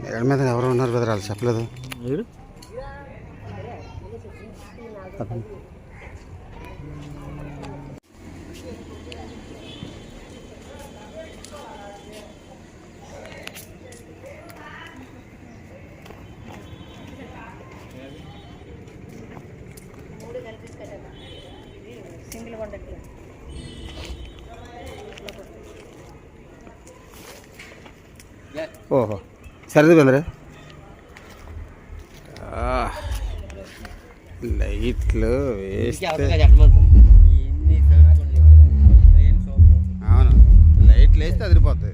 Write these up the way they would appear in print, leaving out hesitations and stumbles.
మేడ మీద ఎవరు ఉన్నారు కదా, వాళ్ళు చెప్పలేదు. ఓహో సరిది కొందరు లైట్లు వేస్తే అవును, లైట్లు వేస్తే అదిరిపోతుంది.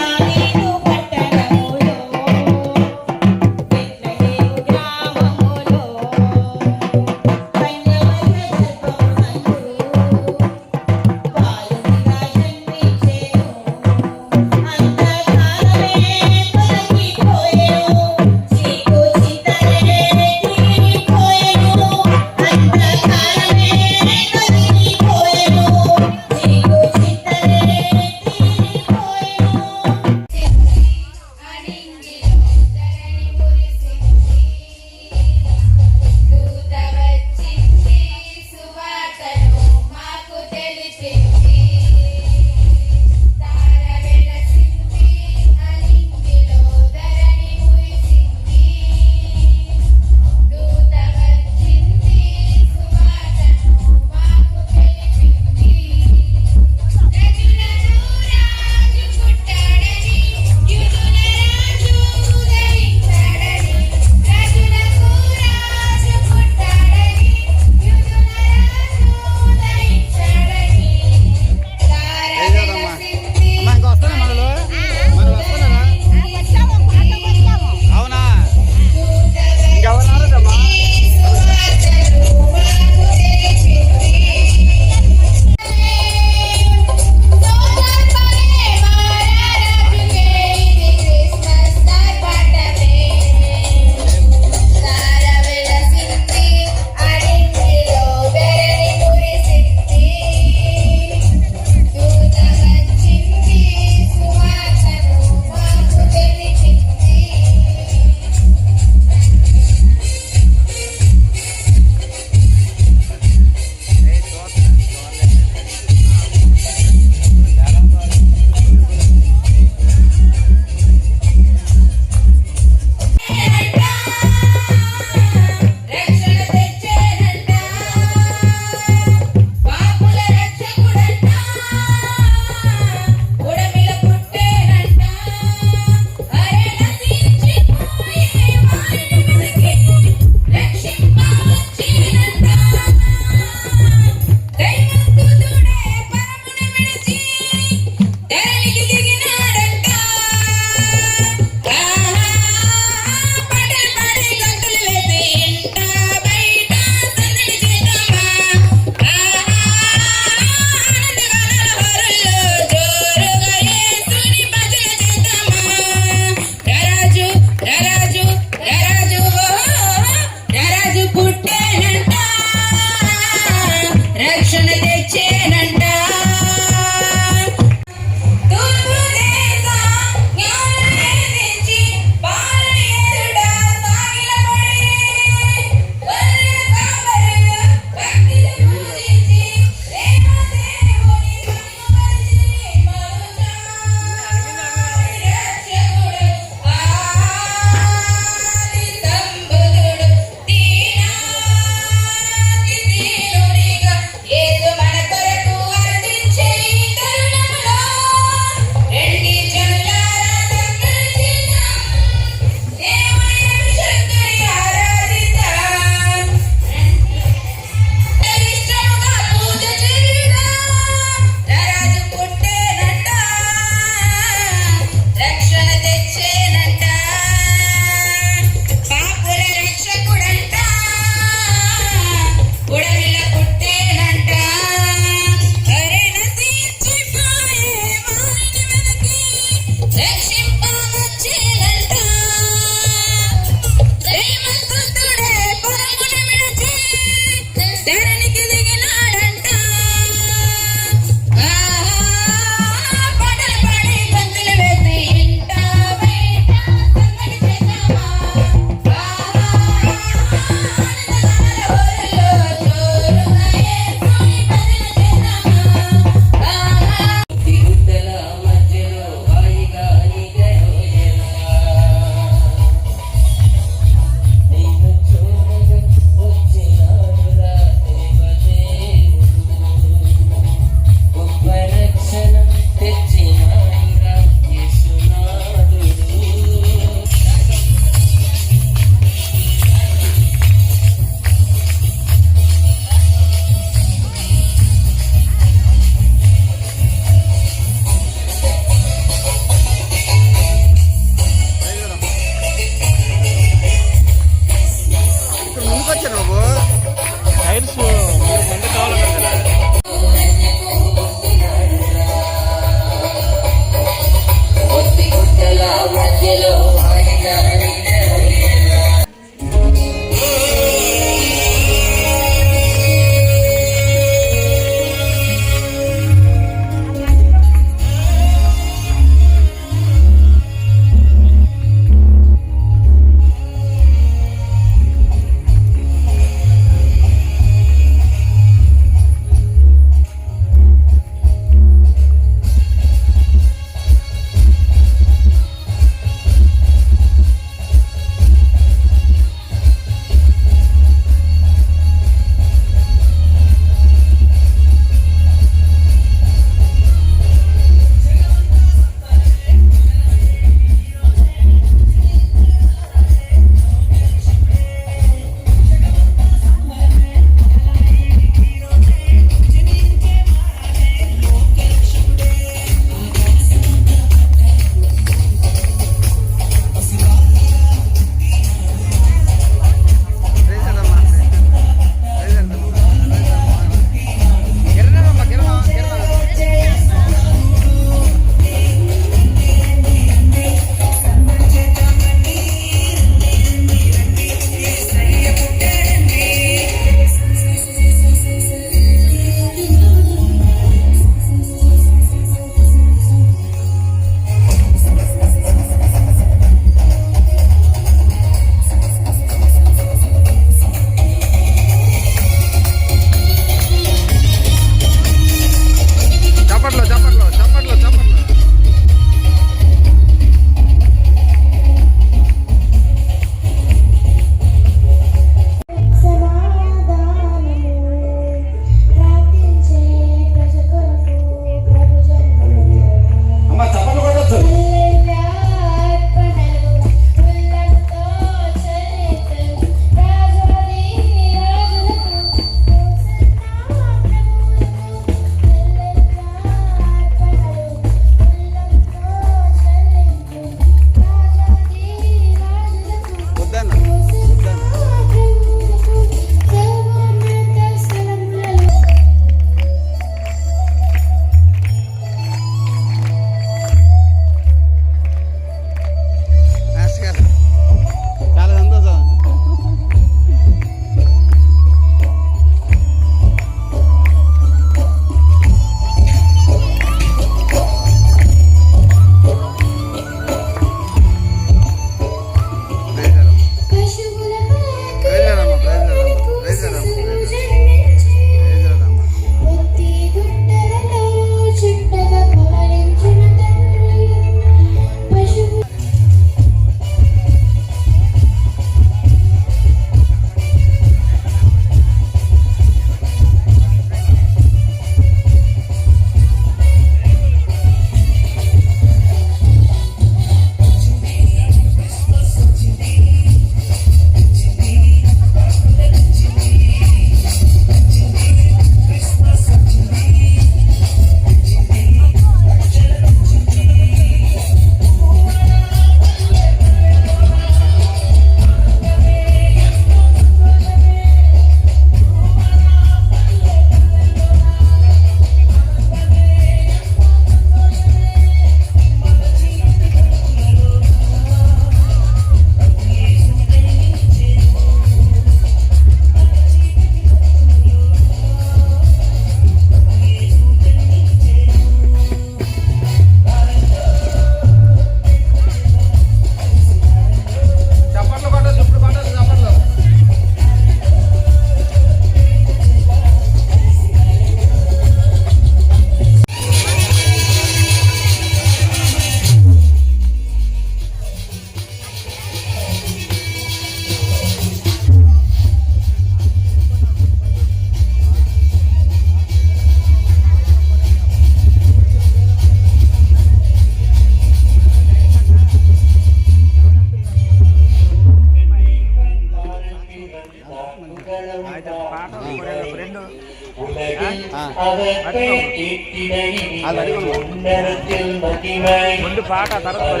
ముందు పాట తర్వాత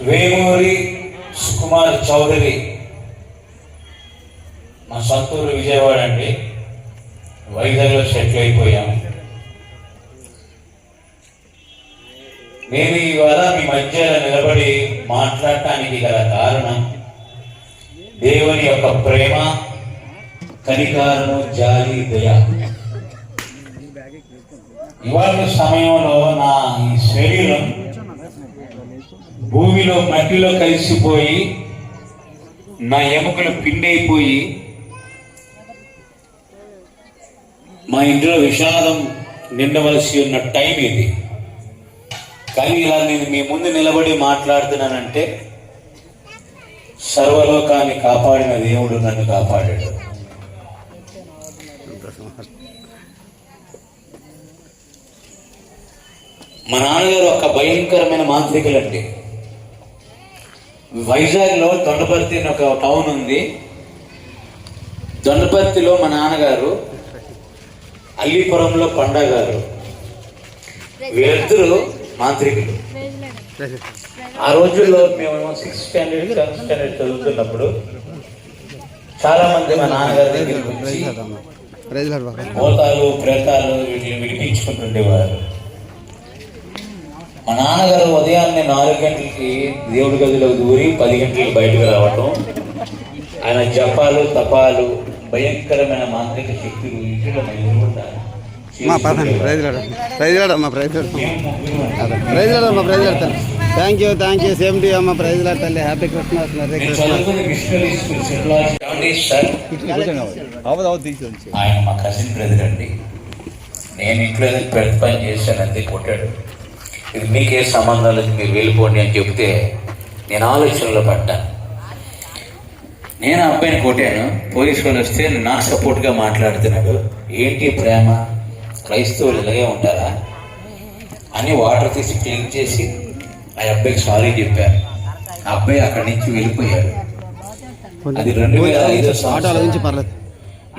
వేమూరి సుకుమార్ చౌదరి మా సొంతూరు విజయవాడ అండి. వైజాగ్లో సెటిల్ అయిపోయాం. నేను ఇవాళ మీ మధ్యలో నిలబడి మాట్లాడటానికి గల కారణం దేవుని యొక్క ప్రేమ, కనికారము, జాలి, దయ. ఇవాళ సమయంలో నా ఈ శరీరం భూమిలో మట్టిలో కలిసిపోయి నా ఎముకలు పిండైపోయి మా ఇంట్లో విషాదం నిండవలసి ఉన్న టైం ఇది. కానీ ఇలా నేను మీ ముందు నిలబడి మాట్లాడుతున్నానంటే సర్వలోకాన్ని కాపాడిన దేవుడు నన్ను కాపాడాడు. మా నాన్నగారు ఒక భయంకరమైన మాంత్రికులండి. వైజాగ్లో దొండపర్తి అని ఒక టౌన్ ఉంది. దొండపర్తిలో మా నాన్నగారు, అల్లీపురంలో పండా గారు, వీరిద్దరూ మాంత్రికులు. ఆ రోజుల్లో మేము 6th స్టాండర్డ్ 7th స్టాండర్డ్ చదువుతున్నప్పుడు చాలా మంది మా నాన్నగారి దగ్గరికి వచ్చి భూతాలు, ప్రేతాలు వీటిని విడిపించుకుంటుండేవారు. మా నాన్నగారు ఉదయాన్నే 4 గంటలకి దేవుడి గదిలోకి దూరి 10 గంటలకు బయటకు రావటం, ఆయన జపాలు, తపాలు, భయంకరమైన మాంత్రిక శక్తులు ఇంట్లో ఎదుర్కొంటారు. థ్యాంక్ యూ సేమ్ టు అమ్మ. ప్రైజ్ లాడ్ తల్లి. Happy Christmas. ఆయన మా కజిన్ బ్రదర్ అండి. నేను ఇంట్లో పెద్ద పని చేశాను, అంతే కొట్టాడు. ఇది మీకే సంబంధం లేదు, మీరు వెళ్ళిపోండి అని చెబితే నేను ఆలోచనలో పడ్డాను. నేను అబ్బాయిని కొట్టాను. పోలీసు వాళ్ళు వస్తే నా సపోర్ట్గా మాట్లాడుతున్నాడు. ఏంటి ప్రేమ, క్రైస్తవులు ఇలాగే ఉంటారా అని వాటర్ తీసి క్లీన్ చేసి ఆ అబ్బాయికి సారీ చెప్పాను. ఆ అబ్బాయి అక్కడి నుంచి వెళ్ళిపోయాడు. అది 2005 సంవత్సరం.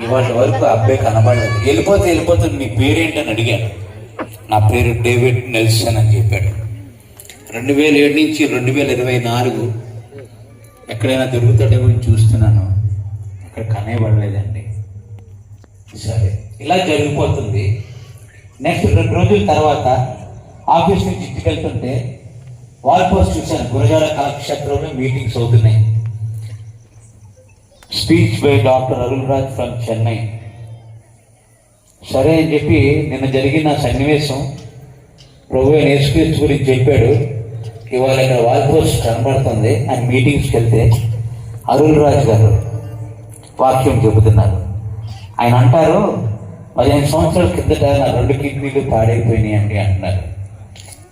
ఇవాళ వరకు ఆ అబ్బాయి కనబడలేదు. వెళ్ళిపోతుంది నీ పేరేంటని అడిగాను. నా పేరు డేవిడ్ నెల్సన్ అని చెప్పాడు. 2007 నుంచి 2024 ఎక్కడైనా దొరుకుతాడేమో చూస్తున్నాను, అక్కడ కనేబడలేదండి. సరే, ఇలా జరిగిపోతుంది. నెక్స్ట్ 2 రోజుల తర్వాత ఆఫీస్ నుంచి ఇంటికి వెళ్తుంటే వాల్ పోస్ట్ చూశాను. గురజాల కళాక్షేత్రంలో మీటింగ్స్ అవుతున్నాయి. Speech by doctor Arul Raj from Chennai. సరే అని చెప్పి నిన్న జరిగిన సన్నివేశం ప్రభు యేసుక్రీస్తు గురించి చెప్పాడు. ఇవాళ ఇక్కడ వాల్ పోస్ట్ కనబడుతుంది. ఆయన మీటింగ్స్కి వెళ్తే అరుల్ రాజ్ గారు వాక్యం చెబుతున్నారు. ఆయన అంటారు, 15 సంవత్సరాల కిందట నా 2 కిడ్నీలు పాడైపోయినాయి అండి అంటున్నారు.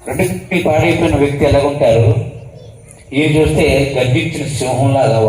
2 కిడ్నీలు పాడైపోయిన వ్యక్తి ఎలాగుంటారు? ఈయన చూస్తే గర్జించిన సింహంలాగా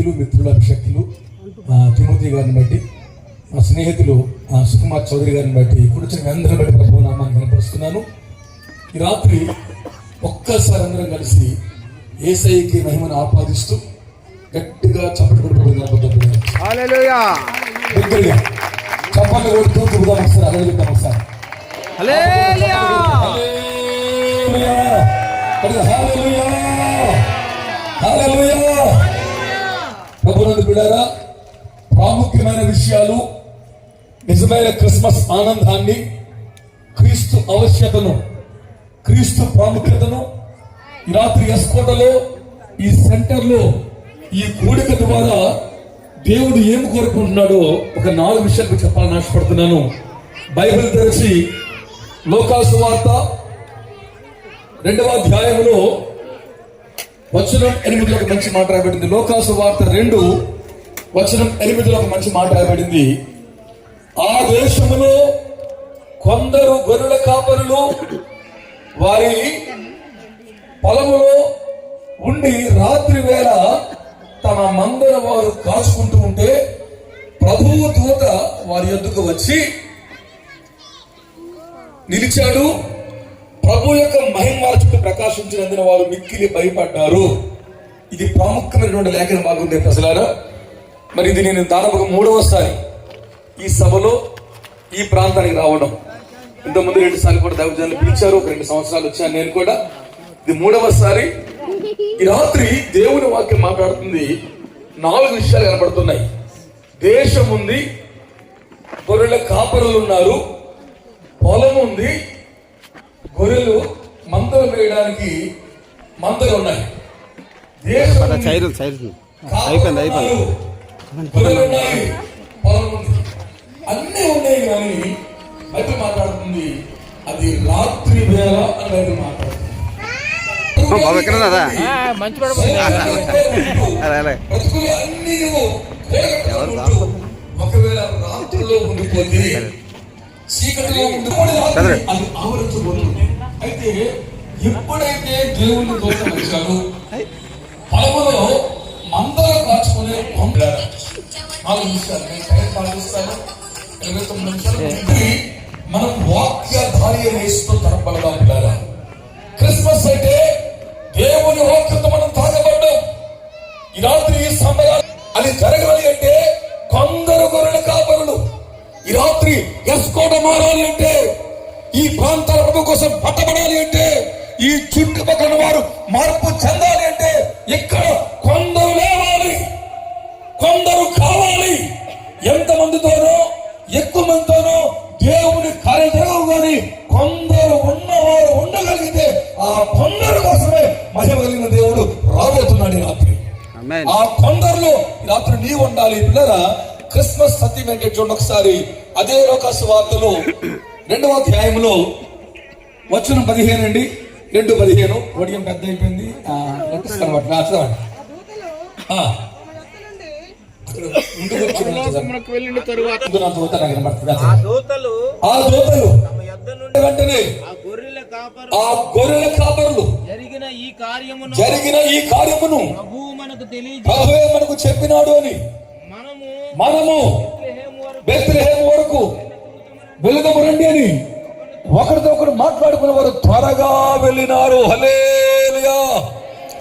ఆత్మీయులు మిత్రుల అభిషక్తులు తిమోతి గారిని బట్టి, మా స్నేహితులు సుకుమార్ చౌదరి గారిని బట్టి, కూర్చొని అందరిని బట్టి ప్రభు నామాన్ని కనపరుస్తున్నాను. ఈ రాత్రి ఒక్కసారి అందరం కలిసి యేసయ్యకి మహిమను ఆపాదిస్తూ గట్టిగా చప్పటి కొడుతుంది. హల్లెలూయా. దగ్గరగా చప్పట్లు కొడుతూ చెబుదాం ఒకసారి, అదే చెప్తాం ఒకసారి. హల్లెలూయా. ప్రభునందు బిడ్డారా, ప్రాముఖ్యమైన విషయాలు, నిజమైన క్రిస్మస్ ఆనందాన్ని, క్రీస్తు ఆవశ్యకతను, క్రీస్తు ప్రాముఖ్యతను ఈ రాత్రి ఎస్కోటలో, ఈ సెంటర్లో, ఈ కూడిక ద్వారా దేవుడు ఏం కోరుకుంటున్నాడో ఒక 4 విషయాలు చెప్పాలని ఆశపడుతున్నాను. బైబిల్ తెరిచి లోకాసు వార్త 2వ అధ్యాయంలో వచనం 8లో ఒక మంచి మాట రాయబడింది. లోకాసు వార్త 2 వచనం 8లో ఒక మంచి మాట రాయబడింది. ఆ దేశములో కొందరు గొర్రెల కాపరులు వారి పొలములో ఉండి రాత్రి వేళ తమ మందర వారు కాచుకుంటూ ఉంటే ప్రభువు దూత వారి యొద్దకు వచ్చి నిలిచాడు. ప్రభు యొక్క మహిమ వారి చుట్టూ ప్రకాశించినందున వారు మిక్కిలి భయపడ్డారు. ఇది ప్రాముఖ్యమైనటువంటి లేఖన బాగుంది ప్రజలారా. మరి ఇది నేను దాదాపు 3వసారి ఈ సభలో ఈ ప్రాంతానికి రావడం. ఇంతకుముందు 2 సార్లు కూడా దైవజనులు పిలిచారు, ఒక 2 సంవత్సరాలు వచ్చాను నేను కూడా. ఇది 3వసారి. ఈ రాత్రి దేవుని వాక్యం మాట్లాడుతుంది. 4 విషయాలు కనబడుతున్నాయి. దేశం ఉంది, గొర్రెల కాపరులు ఉన్నారు, పొలం ఉంది, గొర్రెలు మందలు వేయడానికి మందలు ఉన్నాయి. దేశం అయిపోయింది. గొర్రెలు ఉన్నాయి, పొలం ఉంది, అన్నీ ఉన్నాయి. కానీ బయట మాట్లాడుతుంది అది రాత్రి వేళ అని బయట మాట్లాడుతుంది. ఒకవేళ రాత్రిలో ఉండిపోతే చీకటిలో ఉండిపోతే అది ఆవరించబోతుంది. అయితే ఎప్పుడైతే దేవుని దోషం వచ్చాడు, పొలములో మందలు కాచుకునే 4 నిమిషాలు నేను టైం పాటిస్తాను. 29 నిమిషాలు మనం వాక్యధార్య వేస్తూ తరపడదాం పిల్లరా. క్రిస్మస్ అంటే దేవుని వాక్యంతో మనం తాగబడ్డాం. ఈ రాత్రి ఈ సమయాలు అది జరగాలి అంటే కొందరు గొర్రెల కాపరులు ఈ రాత్రి ఎస్కోట మారాలి అంటే, ఈ ప్రాంతాల ప్రభు కోసం పట్టబడాలి అంటే, ఈ చుట్టుపక్కల వారు మార్పు చెందాలి అంటే ఇక్కడ కొందరు లేవాలి, కొందరు కావాలి. ఎంతమందితోనో ఎక్కువ మందితోనో దేవుని కార్యం జరగవు. కానీ కొందరు ఉన్నవారు ఉండగలిగితే ఆ కొందరు కోసమే మహిమ కలిగిన దేవుడు రాబోతున్నాడు ఈ రాత్రి. ఆ కొందరులో రాత్రి నీవు ఉండాలి. పిల్లరా, క్రిస్మస్ సత్యం ఏంటంటే చూడండి ఒకసారి. అదే లోకాసు వార్తలో 2వ అధ్యాయంలో వచనం 15 అండి. 2:15 ఒడియం పెద్ద అయిపోయింది. ఆ దూతలు వెంటనే ఆ గొర్రెల కాపరులు జరిగిన ఈ కార్యమును ప్రభువే మనకు చెప్పినాడు అని మనము బెత్లెహేము వరకు వెళుదాము రండి అని ఒకరితో ఒకరు మాట్లాడుకున్న వారు త్వరగా వెళ్ళినారు. హల్లెలూయా.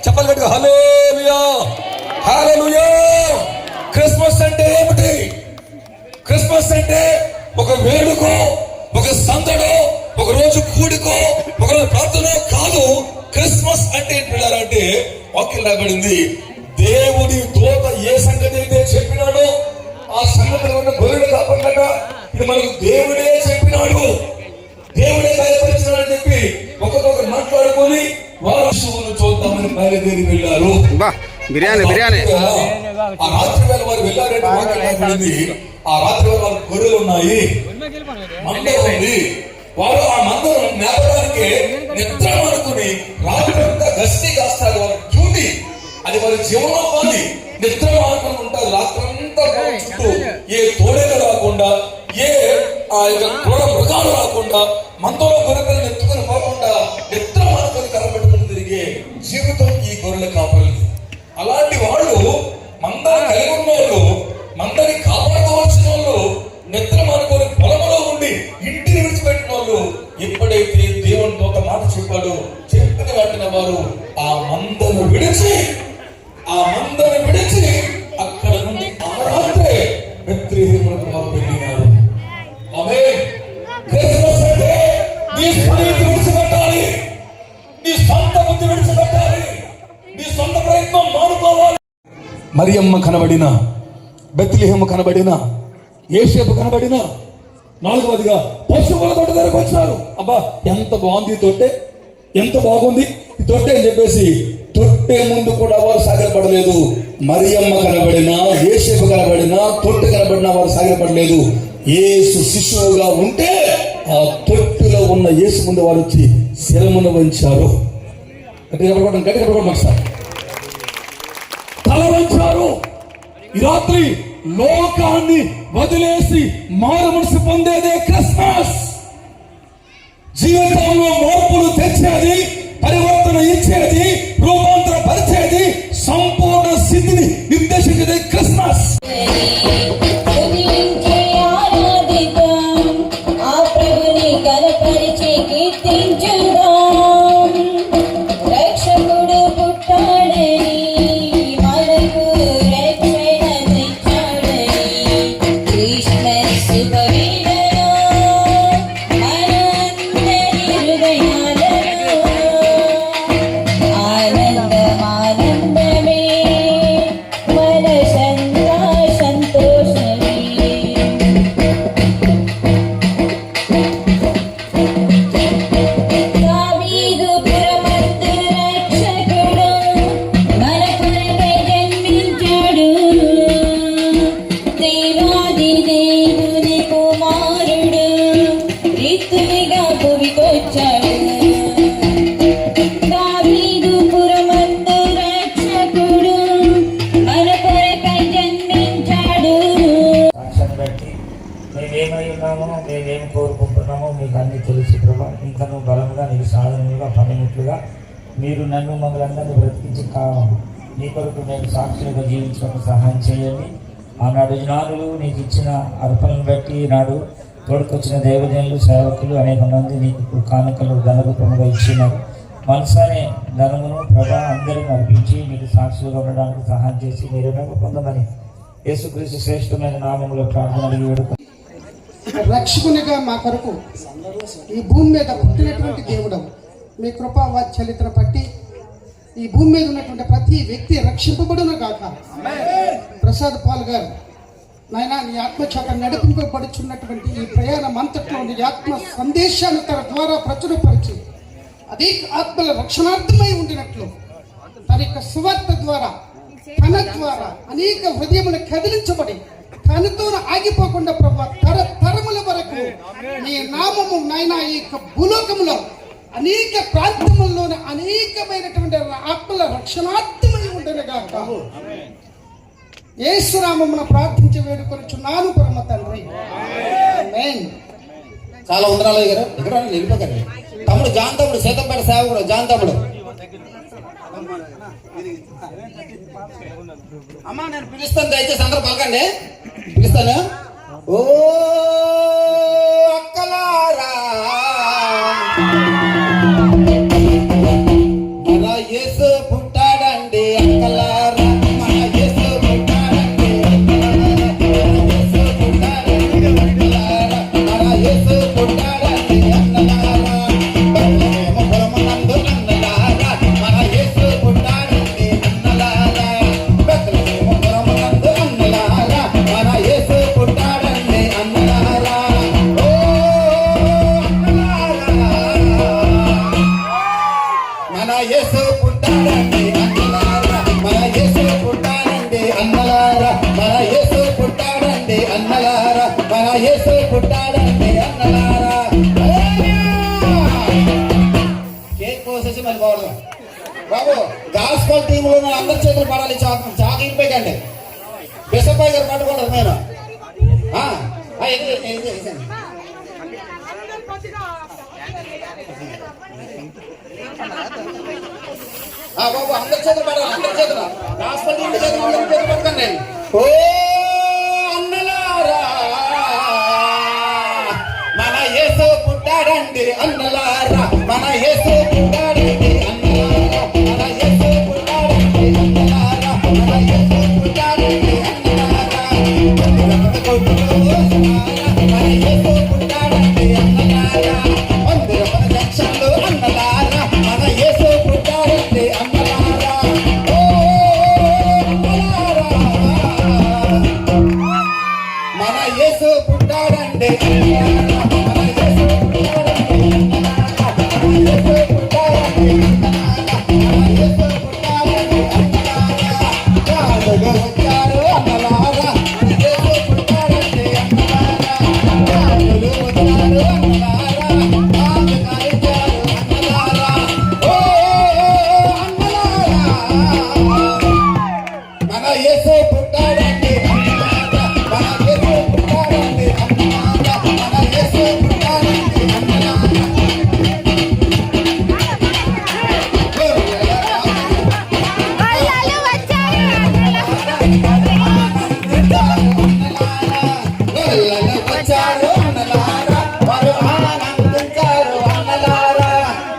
చెప్పాలి గట్టిగా, హల్లెలూయా, హల్లెలూయా. క్రిస్మస్ అంటే ఏమిటి? క్రిస్మస్ అంటే ఒక వేడుకో, ఒక సందడో, ఒక రోజు కూడుకో, ఒక రోజు ప్రార్థన కాదు. క్రిస్మస్ అంటే ఏంటంటే వాక్యం రాబడింది, దేవుని దూత ఏ సంగతి అయితే చెప్పినాడో ఆ సంగతిలో ఉన్న గొర్రెలు కాకుండా ఇది మనకు దేవుడే చెప్పినాడు, దేవుడే బయలుపరిచినాడని చెప్పి ఒకరికొకరు మాట్లాడుకొని వారు చూద్దామని బయలుదేరి వెళ్ళారు. బిర్యానీ ఆ రాత్రి వేళ వారు వెళ్ళారంటే మాట్లాడబడింది. ఆ రాత్రి వేళ వారు గొర్రెలు ఉన్నాయి, మందరం ఉంది. వారు ఆ మందరం మేపడానికి నిద్ర అనుకుని రాత్రంతా గస్తీ కాస్తారు. వారు డ్యూటీ, అది వారి జీవనోపాధి. నిద్ర అనుకుని ఉంటారు రాత్రంతా. చుట్టూ ఏ తోడేలు రాకుండా, ఏ ఆ యొక్క క్రూర మృగాలు రాకుండా, మందలో గొర్రెలను ఎత్తుకుని పోకుండా నిద్ర అనుకుని కనబెట్టుకుని తిరిగే జీవితం ఈ గొర్రెల కాపరులది. అలాంటి వాళ్ళు మందరం విడిచి ఆ మందను విడిచి అక్కడ నుండి ఆ రాత్రే బెత్లెహేమునకు వారు వెళ్ళినారు. ఆమేన్. క్రిస్మస్ అంటే నీ స్వనీతి విడిచిపెట్టాలి, నీ సొంత బుద్ధి విడిచిపెట్టాలి, నీ సొంత ప్రయత్నం మానుకోవాలి. మరియమ్మ కనబడిన, బెత్లెహేము కనబడిన, యోసేపు కనబడిన, నాలుగవదిగా పశువుల తోట దగ్గరకు వచ్చారు. అబ్బా ఎంత బాగుంది ఈ తొట్టె, ఎంత బాగుంది ఈ తొట్టె అని చెప్పేసి తొట్టె ముందు కూడా వారు సాగిలపడలేదు. మరియమ్మ కనబడినా, యోసేపు కనబడినా, తొట్టె కనబడినా వారు సాగిలపడలేదు. యేసు శిశువుగా ఉంటే ఆ తొట్టెలో ఉన్న యేసు ముందు వారు వచ్చి శిరమును వంచారు. గట్టిగా సార్ తల వంచారు. ఈ రాత్రి లోకాన్ని వదిలేసి మారు మనసు పొందేదే క్రిస్మస్. జీవితంలో మార్పులు తెచ్చేది, పరివర్తన ఇచ్చేది, రూపాంతర పరిచేది, సంపూర్ణ స్థితిని నిర్దేశించేది క్రిస్మస్. మేమేమై ఉన్నామో, మేమేమి కోరుకుంటున్నామో మీకు అన్ని తెలుసు ప్రభా. ఇంకా నువ్వు బలంగా, నీకు సాధనలుగా, పనిముట్లుగా మీరు నన్ను మమ్మల్ని బ్రతికించి నీ కొరకు నేను సాక్షులుగా జీవించడానికి సహాయం చేయండి. ఆనాడు జ్ఞానులు నీకు ఇచ్చిన అర్పణను బట్టి నాడు తోడుకొచ్చిన దేవజనులు, సేవకులు అనేక మంది నీకు కానుకలు ధనరూపముగా ఇచ్చినారు. మనసానే ధనమును ప్రభా అందరిని అర్పించి నీకు సాక్షులుగా ఉండడానికి సహాయం చేసి మీరు పొందమని యేసుక్రీస్తు శ్రేష్టమైన నామములో ప్రార్థన అడిగి వేడుక. రక్షకునిగా మా కొరకు ఈ భూమి మీద పుట్టినటువంటి దేవుడు, మీ కృపా వాత్సల్యతను బట్టి ఈ భూమి మీద ఉన్నటువంటి ప్రతి వ్యక్తి రక్షింపబడును గాక. ప్రసాద్ పాల్ గారు నాయన నీ ఆత్మచేత నడిపింపబడుచున్నటువంటి ఈ ప్రయాణం అంతట్లో నీ ఆత్మ సందేశాన్ని తన ద్వారా ప్రచురపరిచి అది ఆత్మల రక్షణార్థమై ఉండినట్లు తన యొక్క సువార్త ద్వారా తన ద్వారా అనేక హృదయములు కదిలించబడి తనతో ఆగిపోకుండా ప్రభు తరముల వరకు నీ నామము నాయన ఈ యొక్క భూలోకంలో అనేక ప్రాంతముల్లోని అనేకమైనటువంటి ఆత్మల రక్షణార్థమై ఉండనుగా. యేసునామమున ప్రార్థించి వేడుకొనుచున్నాను పరమ తండ్రి. ఆమేన్. చాలా వందనాలు గారు. ఇక్కడ వెళ్ళిపోతారు తమ్ముడు జాన్ తమ్ముడు, సీతంపేట సేవకుడు జాన్ తమ్ముడు. అమ్మా నేను పిలుస్తాను, దయచేసి అందరూ పలకండి. పిలుస్తాను. ఓ అక్కలారా మన యేసు పుట్టాడండి, అక్కలారా మన యేసు పుట్టాడండి, యేసు పుట్టాడండి అక్కలారా, మన యేసు పుట్టాడండి అన్నలారా, బెత్లెహేమునందు అన్నలారా, మన యేసు పుట్టాడండి అన్నలారా, బెత్లెహేమునందు అన్నలారా, మన యేసు పుట్టాడండి అన్నలారా. ఓ అన్నలారా మన యేసు పుట్టాడండి అన్నలారా, మన యేసు పుట్టాడండి అన్నలారా, మన యేసు పుట్టాడండి అన్నలారా, మన యేసు పుట్టాడండి అన్నలారా. కేక్ కోసేసి మరి బాబు బాబు గాస్పల్ టీంలో అందరి చేతులు పడాలి. చాకింగ్ పెట్టండి. బిసపాయ్ గారు పట్టుకుంటారు నేను. బాబు అందరి చేతులు పడాలి, అందరి చేతులు గాస్పల్ టీం చేతులు అందరి చేతులు పట్టుకోండి. ఓ అన్నలారా మన యేసు పుట్టాడండి అన్నలారా, మన యేసు పుట్టాడండి అన్నలారా, మన యేసు పుట్టాడండి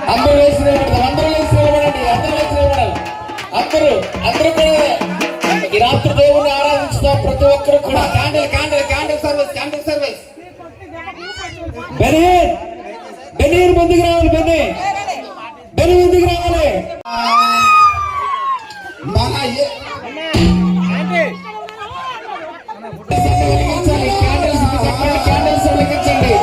అందరూ కూడా ఈ రాత్రి దేవుని ఆరాధించుతాం. ప్రతి ఒక్కరు కూడా క్యాండిల్ సర్వీస్. బెనీర్ ముందుకు రావాలి. బెనీ ముందుకు రావాలి. మన క్యాండిల్స్ వెలిగించండి.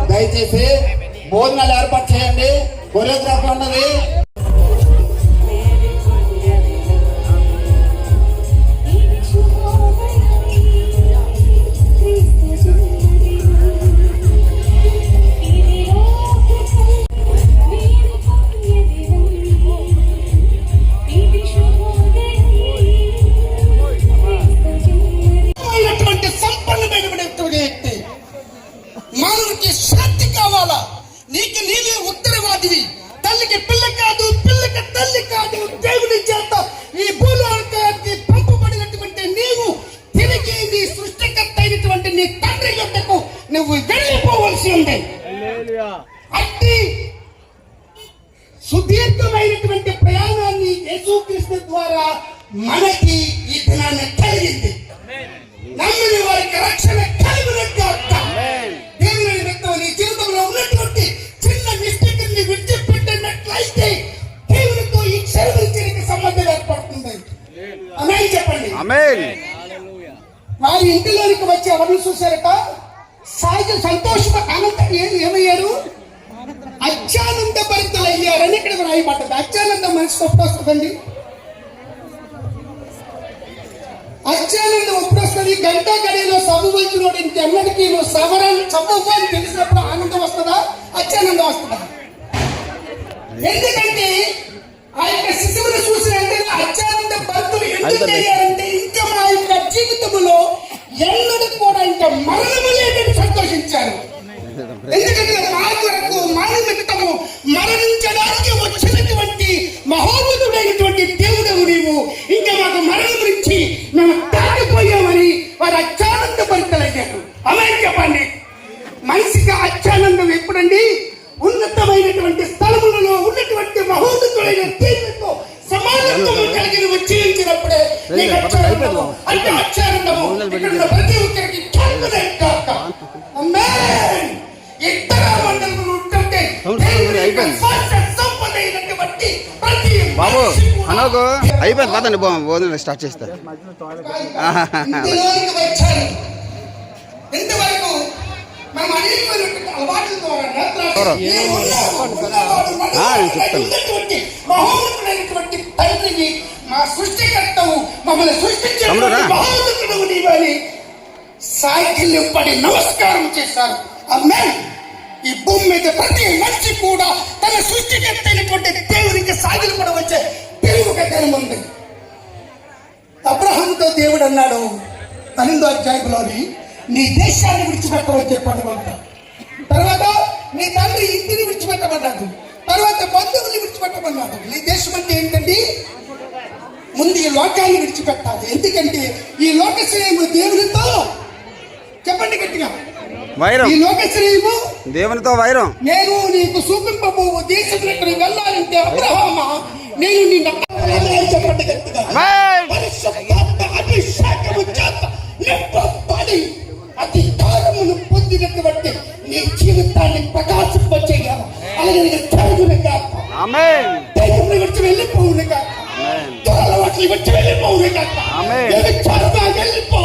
దయచేసి భోజనాలు ఏర్పాటు చేయండి. కొరియోగ్రాఫీ ఉన్నది. మానవుడికి శాంతి కావాలా? నీకు నీవే ఉత్తరవాదివి. తల్లికి పిల్ల కాదు, పిల్లకి తల్లి కాదు. దేవుని చేత ఈ భూలోకానికి పంపబడినటువంటి నీవు తిరిగి నీ సృష్టికర్త అయినటువంటి నీ తండ్రి యొద్దకు నువ్వు వెళ్ళిపోవలసి ఉంది. అట్టి సుదీర్ఘమైనటువంటి ప్రయాణాన్ని యేసుక్రీస్తు ద్వారా మనకి ఈ దినాన్ని కలిగింది. నమ్మిన వారికి రక్షణ కలిగినట్టు దేవుని వ్యక్తం నీ జీవితంలో ఉన్నటువంటి చిన్న మిస్టేక్ ని విడిచిపెట్టినట్లయితే దేవునితో ఈ శరీరానికి సంబంధం ఏర్పడుతుంది. ఆమేన్ చెప్పండి. వారి ఇంటిలోనికి వచ్చి ఎవరిని చూశారట? సహజ సంతోషం అనంతరం ఏమయ్యారు? అత్యానంద భరితులు అయ్యారని ఇక్కడ రాయబడ్డది. అత్యానందం మనిషికి ఎప్పుడు వస్తుందండి? అత్యానందం ఎప్పుడు వస్తుంది? గంట గడిలో సభవచ్చిన ఇంకెన్నడికి నువ్వు సవరాన్ని చదువుకొని తెలిసినప్పుడు ఆనందం వస్తుందా? అత్యానందం వస్తుందా? ఎందుకంటే ఆ యొక్క శిశువుని చూసిన అత్యానంద భక్తులు ఎందుకు అయ్యారంటే ఇంకా మా యొక్క జీవితంలో ఎన్నడూ కూడా ఇంకా మరణము లేదని సంతోషించారు. ఎందుకంటే మానవికతము మరణించడానికి వచ్చినటువంటి మహోన్నతుడైనటువంటి దేవుడవు నీవు. ఇంకా మాకు మరణం గురించి మేము దాటిపోయామని వారు అత్యానంద భరితలయ్యారు. ఆమేన్ చెప్పండి. మనిషికి అత్యానందం ఎప్పుడండి? ఉన్నతమైనటువంటి స్థలములలో ఉన్నటువంటి మహోన్నతుడైన దేవునితో సమానత్వము కలిగి వచ్చినప్పుడే నీకు అత్యానందము. అంటే అత్యానందము ఇక్కడ ప్రతి ఒక్కరికి అనోకు అయిపోయింది పదండి భోజనం స్టార్ట్ చేస్తా ఇందులోనికి వచ్చాను. ఇంతవరకు మనం అనేకమైనటువంటి అలవాట్ల ద్వారా ఉన్నటువంటి మహోన్నతుడైనటువంటి తండ్రిని, మా సృష్టికర్తవు, మమ్మల్ని సృష్టించిన మహోన్నతుడు నీవని సాగిల్లు పడి నమస్కారం చేశారు. ఆమేన్. ఈ భూమి మీద ప్రతి మనిషి కూడా తన సృష్టికర్త అయినటువంటి దేవునికి సాగిలు కూడా వచ్చే తెలుగు కథనం ఉంది. అబ్రహాంతో దేవుడు అన్నాడు 12వ అధ్యాయంలోని, నీ దేశాన్ని విడిచిపెట్టమని చెప్పాడు. తర్వాత నీ తండ్రి ఇంటిని విడిచిపెట్టమన్నాడు. తర్వాత బంధువుల్ని విడిచిపెట్టమన్నాడు. నీ దేశం అంటే ఏంటండి? ముందు ఈ లోకాన్ని విడిచిపెట్టాలి. ఎందుకంటే ఈ లోకశ్రేయము దేవునితో, చెప్పండి గట్టిగా, వైరం, ఈ లోకశ్రేయము దేవునితో వైరం. నేను నీకు చూపింపబోవు దేశం ఎక్కడికి వెళ్ళాలంటే అబ్రహామా, నేను నిన్ను చెప్పండి గట్టిగా, పరిశుద్ధాత్మ అభిషేకము చేత నింపబడి అధికారమును పొందినటువంటి నీ జీవితాన్ని ప్రకాశింపచేయాలి. అలాగే జరుగును కాక, దేవుని విడిచి వెళ్ళిపోవును కాక, అలవాట్లు విడిచి వెళ్ళిపోవును కాక, వెళ్ళిపో.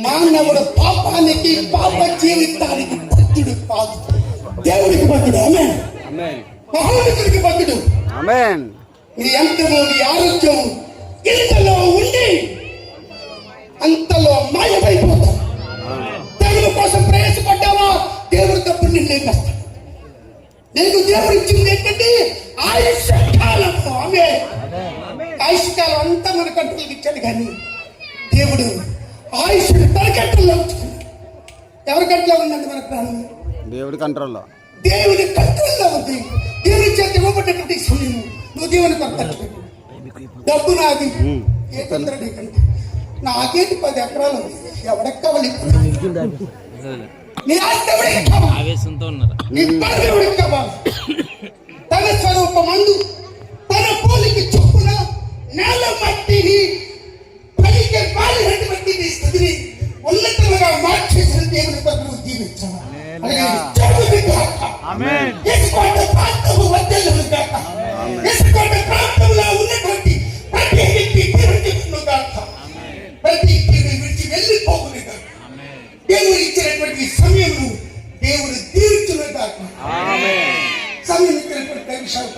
మానవుడు పాపానికి, పాప జీవితానికి భక్తుడు కాదు, దేవుడికి భక్తుడు. ఆమేన్. మహోన్నతుడికి భక్తుడు. నీ అంతము, నీ ఆరోగ్యం ఇంతలో ఉండి అంతలో మాయమైపోతావు. దేవుడి కోసం ప్రయాసపడ్డావా, దేవుడు తప్పుడు నిర్ణయిస్తాడు. నీకు దేవుడు ఇచ్చింది ఏంటంటే ఆయుష్ కాలం. ఆమేన్. ఆయుష్ కాలం అంతా మన కంట్రోల్కి ఇచ్చాడు, కానీ దేవుడు ఆయుష్ తన కంట్రోల్లో ఉంచుకున్నాడు. ఎవరి కంట్రోల్లో ఉందండి? మన ప్రాణం దేవుడి కంట్రోల్లో, దేవుడి కంట్రోల్లో ఉంది. దేవుడి చేత ఇవ్వబడ్డటువంటి సమయం నువ్వు దేవుని కొరకు డబ్బు నాది, ఏ తొందర నీకంటే నాకేంటి 10 ఎకరాలు ఎవరికి కావాలి? నీ ఆస్తి ఎవరికి కావాలి? నీ పదవి ఎవరికి కావాలి? తన స్వరూపమందు తన పోలికి చొప్పున నేల మట్టిని పలికే పాలినటువంటి నీ స్థితిని ఉన్నతంగా మార్చేసిన దేవుని కొరకు జీవించాలి. ప్రాంతంలో ఉన్నటువంటి ప్రతి వ్యక్తి ప్రతి విడిచి వెళ్ళిపోవును కాక, దేవుడు ఇచ్చినటువంటి సమయం దేవుడు తీర్చును కాక. సమయం ఇచ్చినటువంటి విషయాలు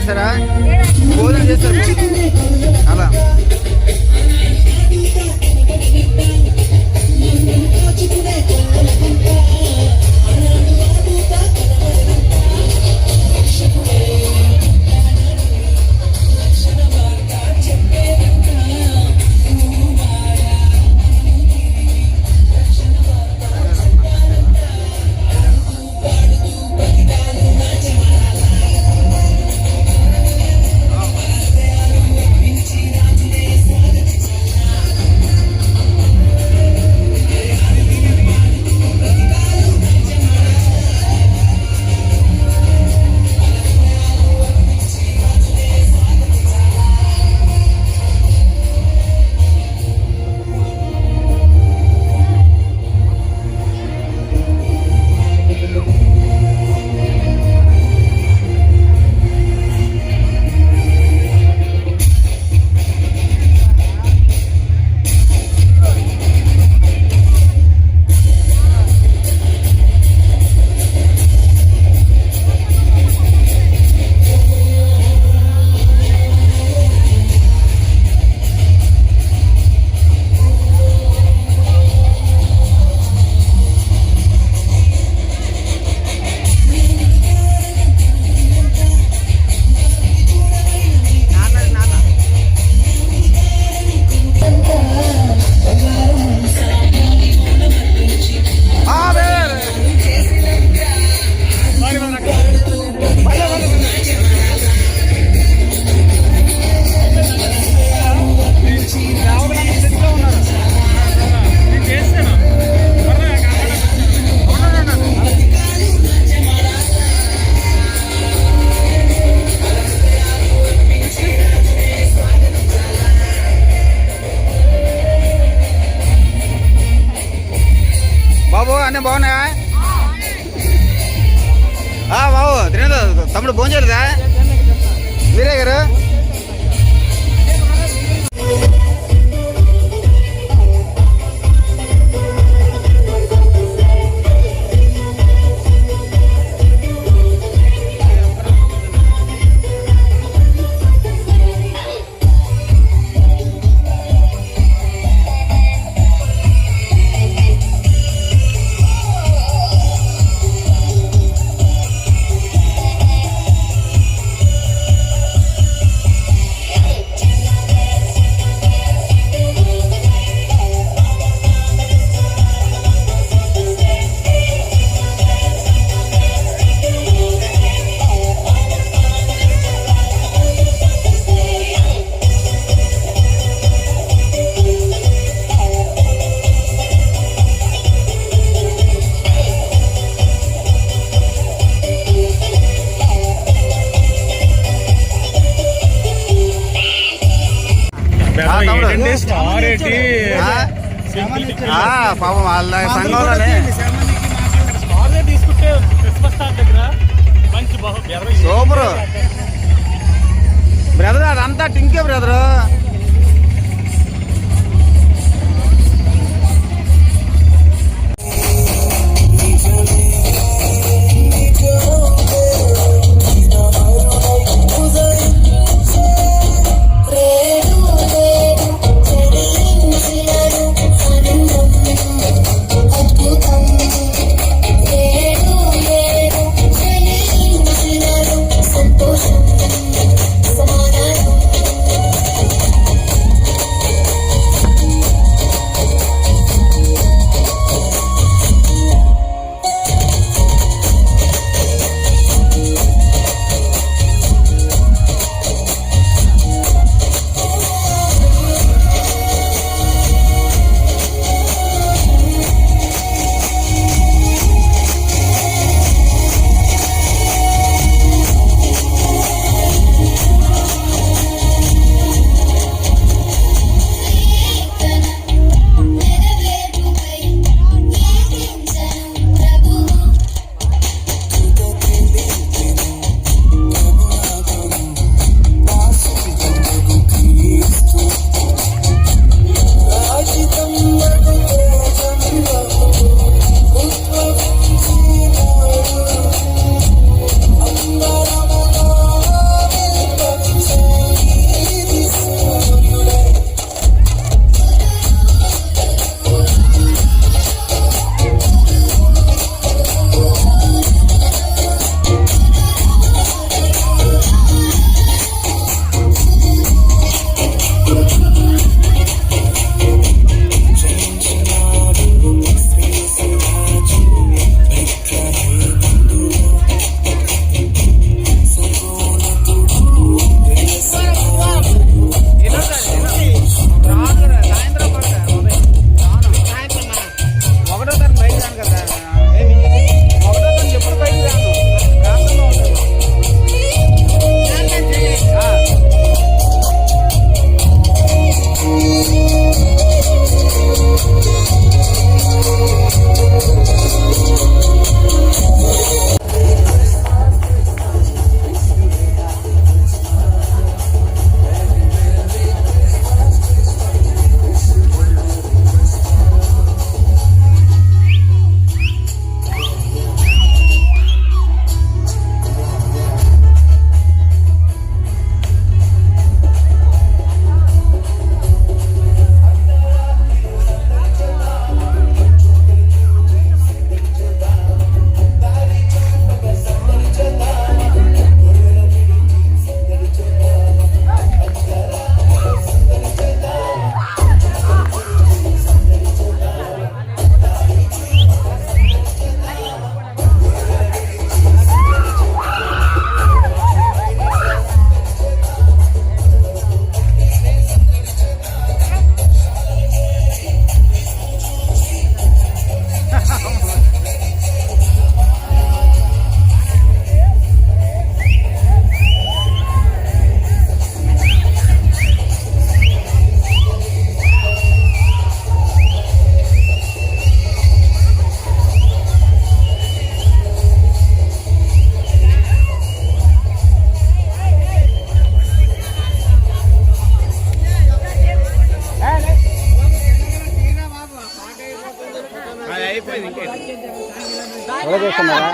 చేశారా? భోజనం చేస్తారు అలా. బాబు అన్నీ బాగున్నాయా? బాబు తినేదా? తమ్ముడు భోజనం చేయలేదా? మీరే గారు పాపం వాళ్ళ సంఘంలోనే సూపర్ బ్రదర్. అదంతా టింకే బ్రదరు. సంతోషం సమాధానం చేస్తున్నారా?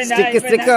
స్టిక్